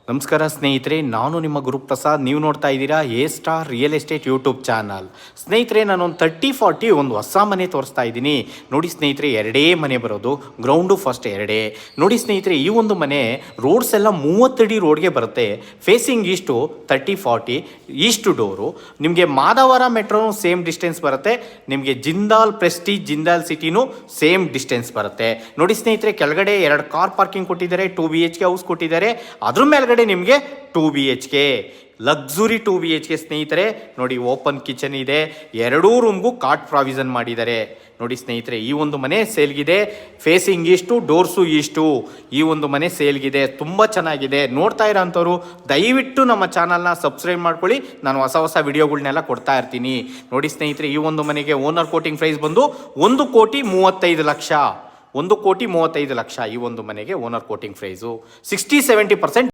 ನಮಸ್ಕಾರ ಸ್ನೇಹಿತರೆ, ನಾನು ನಿಮ್ಮ ಗುರುಪ್ರಸಾದ್. ನೀವು ನೋಡ್ತಾ ಇದ್ದೀರಾ A star real estate YouTube channel. ಸ್ನೇಹಿತರೆ, ನಾನೊಂದು 30-40 ಒಂದು ಹೊಸ ಮನೆ ತೋರಿಸ್ತಾ ಇದ್ದೀನಿ. ನೋಡಿ ಸ್ನೇಹಿತರೆ, ಎರಡೇ ಮನೆ ಬರೋದು, ಗ್ರೌಂಡು ಫಸ್ಟ್ ಎರಡೇ. ನೋಡಿ ಸ್ನೇಹಿತರೆ, ಈ ಒಂದು ಮನೆ ರೋಡ್ಸ್ ಎಲ್ಲ 30 ಅಡಿ ರೋಡ್ಗೆ ಬರುತ್ತೆ. Facing east 30-40 east door. ನಿಮಗೆ ಮಾದವರ ಮೆಟ್ರೋನು ಸೇಮ್ ಡಿಸ್ಟೆನ್ಸ್ ಬರುತ್ತೆ. ನಿಮಗೆ ಜಿಂದಾಲ್ ಪ್ರೆಸ್ಟೀಜ್ ಜಿಂದಾಲ್ ಸಿಟಿನೂ ಸೇಮ್ ಡಿಸ್ಟೆನ್ಸ್ ಬರುತ್ತೆ. ನೋಡಿ ಸ್ನೇಹಿತರೆ, ಕೆಳಗಡೆ 2 ಕಾರ್ ಪಾರ್ಕಿಂಗ್ ಕೊಟ್ಟಿದ್ದಾರೆ, 2 BHK ಹೌಸ್ ಕೊಟ್ಟಿದ್ದಾರೆ. ಅದ್ರ ಮೇಲ್ಗಡೆ ನಿಮಗೆ 2 BHK ಲಕ್ಸುರಿ 2 BHK ಸ್ನೇಹಿತರೆ. ನೋಡಿ, ಓಪನ್ ಕಿಚನ್ ಇದೆ, 2 ರೂಮ್ಗೂ ಕಾಟ್ ಪ್ರಾವಿಷನ್ ಮಾಡಿದ್ದಾರೆ. ನೋಡಿ ಸ್ನೇಹಿತರೆ, ಈ ಒಂದು ಮನೆ ಸೇಲ್ಗಿದೆ. Facing east, doors east. ಈ ಒಂದು ಮನೆ ಸೇಲ್ಗಿದೆ, ತುಂಬ ಚೆನ್ನಾಗಿದೆ. ನೋಡ್ತಾ ಇರೋಂಥವ್ರು ದಯವಿಟ್ಟು ನಮ್ಮ ಚಾನಲ್ನ ಸಬ್ಸ್ಕ್ರೈಬ್ ಮಾಡ್ಕೊಳ್ಳಿ. ನಾನು ಹೊಸ ವಿಡಿಯೋಗಳನ್ನೆಲ್ಲ ಕೊಡ್ತಾ ಇರ್ತೀನಿ. ನೋಡಿ ಸ್ನೇಹಿತರೆ, ಈ ಒಂದು ಮನೆಗೆ ಓನರ್ ಕೋಟಿಂಗ್ ಪ್ರೈಸ್ ಬಂದು 1,35,00,000. 1,35,00,000 ಈ ಒಂದು ಮನೆಗೆ ಓನರ್ ಕೋಟಿಂಗ್ ಪ್ರೈಸು. 60-70%